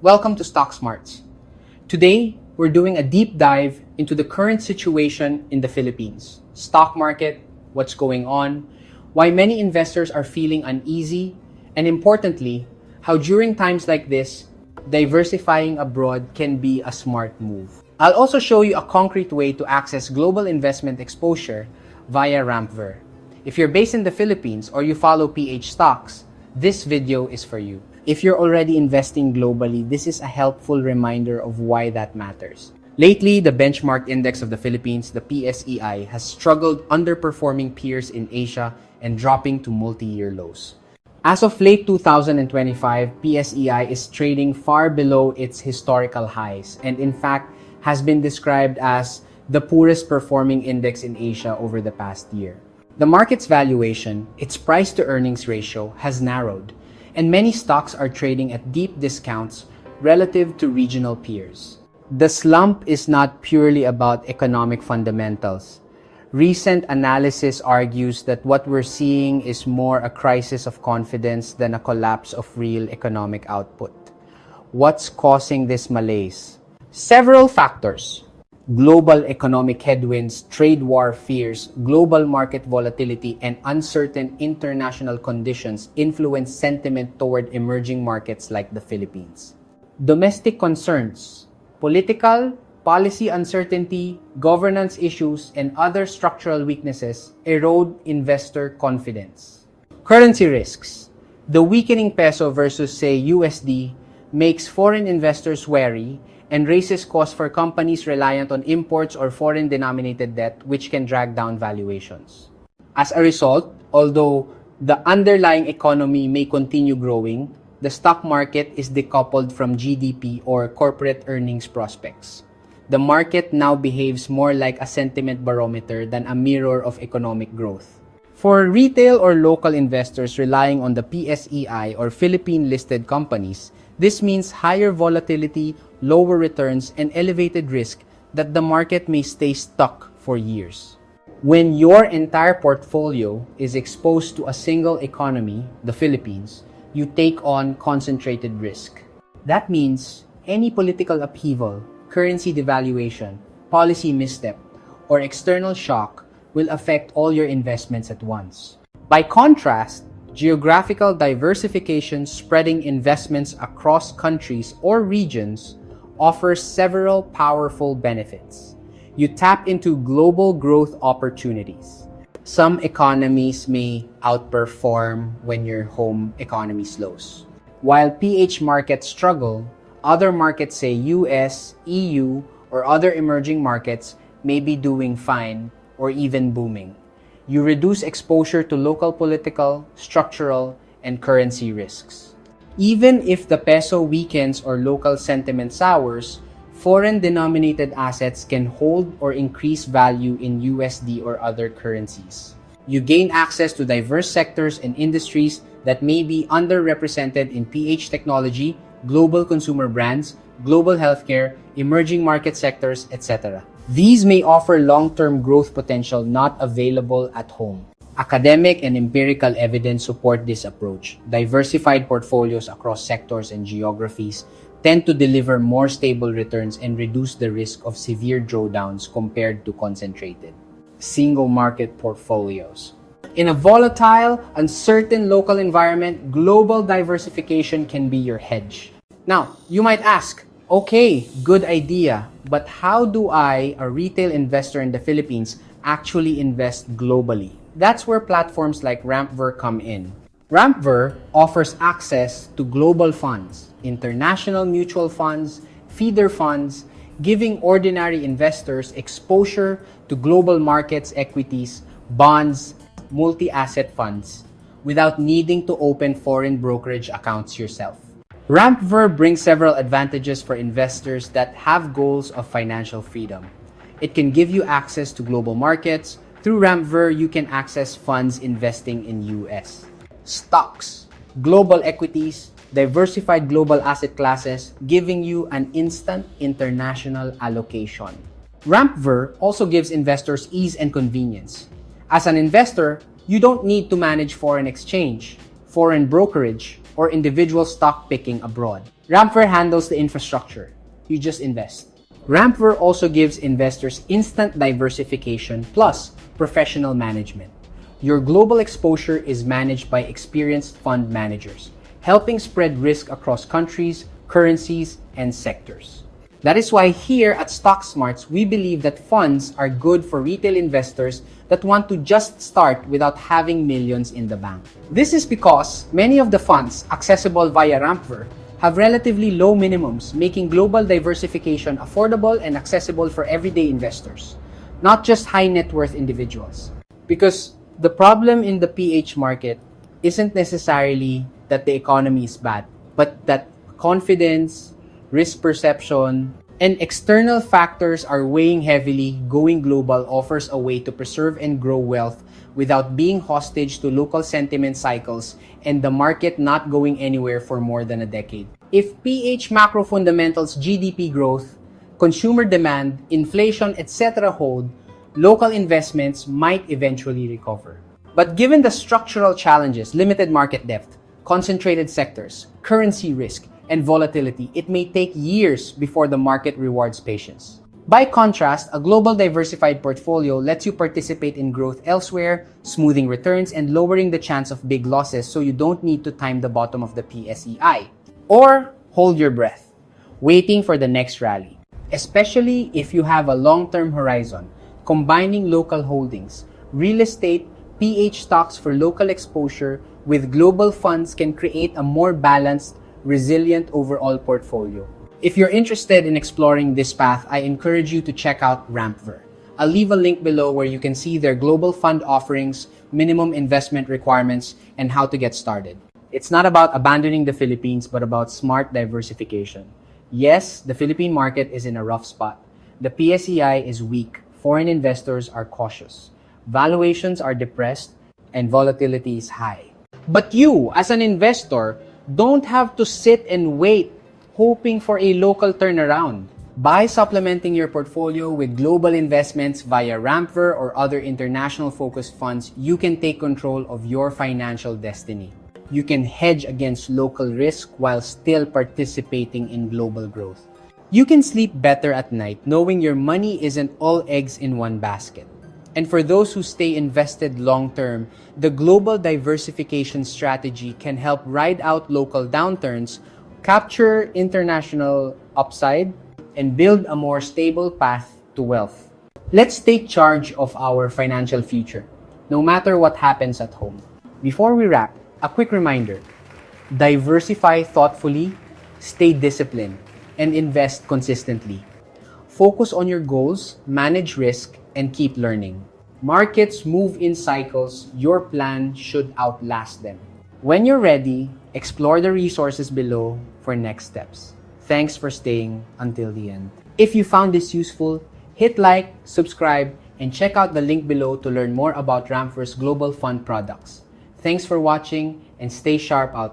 Welcome to Stock Smarts. Today, we're doing a deep dive into the current situation in the Philippines. Stock market, what's going on, why many investors are feeling uneasy, and importantly, how during times like this, diversifying abroad can be a smart move. I'll also show you a concrete way to access global investment exposure via Rampver. If you're based in the Philippines or you follow PH stocks, this video is for you. If you're already investing globally, this is a helpful reminder of why that matters. Lately, the benchmark index of the Philippines, the PSEI, has struggled underperforming peers in Asia and dropping to multi-year lows. As of late 2025, PSEI is trading far below its historical highs and in fact has been described as the poorest performing index in Asia over the past year. The market's valuation, its price to earnings ratio, has narrowed, and many stocks are trading at deep discounts relative to regional peers. The slump is not purely about economic fundamentals. Recent analysis argues that what we're seeing is more a crisis of confidence than a collapse of real economic output. What's causing this malaise? Several factors. Global economic headwinds, trade war fears, global market volatility, and uncertain international conditions influence sentiment toward emerging markets like the Philippines. Domestic concerns, political, policy uncertainty, governance issues, and other structural weaknesses erode investor confidence. Currency risks. The weakening peso versus, say, USD makes foreign investors wary and raises costs for companies reliant on imports or foreign-denominated debt, which can drag down valuations. As a result, although the underlying economy may continue growing, the stock market is decoupled from GDP or corporate earnings prospects. The market now behaves more like a sentiment barometer than a mirror of economic growth. For retail or local investors relying on the PSEI or Philippine-listed companies, this means higher volatility, lower returns, and elevated risk that the market may stay stuck for years. When your entire portfolio is exposed to a single economy, the Philippines, you take on concentrated risk. That means any political upheaval, currency devaluation, policy misstep, or external shock will affect all your investments at once. By contrast, geographical diversification, spreading investments across countries or regions, offers several powerful benefits. You tap into global growth opportunities. Some economies may outperform when your home economy slows. While PH markets struggle, other markets, say US, EU, or other emerging markets, may be doing fine or even booming. You reduce exposure to local political, structural, and currency risks. Even if the peso weakens or local sentiment sours, foreign-denominated assets can hold or increase value in USD or other currencies. You gain access to diverse sectors and industries that may be underrepresented in PH technology, global consumer brands, global healthcare, emerging market sectors, etc. These may offer long-term growth potential not available at home. Academic and empirical evidence support this approach. Diversified portfolios across sectors and geographies tend to deliver more stable returns and reduce the risk of severe drawdowns compared to concentrated, single-market portfolios. In a volatile, uncertain local environment, global diversification can be your hedge. Now, you might ask, okay, good idea, but how do I, a retail investor in the Philippines, actually invest globally? That's where platforms like Rampver come in. Rampver offers access to global funds, international mutual funds, feeder funds, giving ordinary investors exposure to global markets, equities, bonds, multi-asset funds, without needing to open foreign brokerage accounts yourself. Rampver brings several advantages for investors that have goals of financial freedom. It can give you access to global markets. Through Rampver, you can access funds investing in US stocks, global equities, diversified global asset classes, giving you an instant international allocation. Rampver also gives investors ease and convenience. As an investor, you don't need to manage foreign exchange, foreign brokerage, or individual stock picking abroad. Rampver handles the infrastructure. You just invest. Rampver also gives investors instant diversification plus professional management. Your global exposure is managed by experienced fund managers, helping spread risk across countries, currencies, and sectors. That is why here at StockSmarts, we believe that funds are good for retail investors that want to just start without having millions in the bank. This is because many of the funds accessible via Rampver have relatively low minimums, making global diversification affordable and accessible for everyday investors, not just high net worth individuals. Because the problem in the PH market isn't necessarily that the economy is bad, but that confidence, risk perception, and external factors are weighing heavily. Going global offers a way to preserve and grow wealth without being hostage to local sentiment cycles and the market not going anywhere for more than a decade. If PH macro fundamentals, GDP growth, consumer demand, inflation, etc. hold, local investments might eventually recover. But given the structural challenges, limited market depth, concentrated sectors, currency risk, and volatility, it may take years before the market rewards patience. By contrast, a global diversified portfolio lets you participate in growth elsewhere, smoothing returns and lowering the chance of big losses so you don't need to time the bottom of the PSEI. Or hold your breath, waiting for the next rally. Especially if you have a long-term horizon, combining local holdings, real estate, PH stocks for local exposure with global funds can create a more balanced, resilient overall portfolio. If you're interested in exploring this path, I encourage you to check out Rampver. I'll leave a link below where you can see their global fund offerings, minimum investment requirements, and how to get started. It's not about abandoning the Philippines, but about smart diversification. Yes, the Philippine market is in a rough spot. The PSEI is weak, foreign investors are cautious, valuations are depressed, and volatility is high. But you, as an investor, don't have to sit and wait hoping for a local turnaround. By supplementing your portfolio with global investments via Rampver or other international focused funds, you can take control of your financial destiny. You can hedge against local risk while still participating in global growth. You can sleep better at night knowing your money isn't all eggs in one basket. And for those who stay invested long-term, the global diversification strategy can help ride out local downturns, capture international upside, and build a more stable path to wealth. Let's take charge of our financial future, no matter what happens at home. Before we wrap, a quick reminder: diversify thoughtfully, stay disciplined, and invest consistently. Focus on your goals, manage risk, and keep learning. Markets move in cycles. Your plan should outlast them. When you're ready, explore the resources below for next steps. Thanks for staying until the end. If you found this useful, hit like, subscribe, and check out the link below to learn more about Rampver's global fund products. Thanks for watching and stay sharp out there.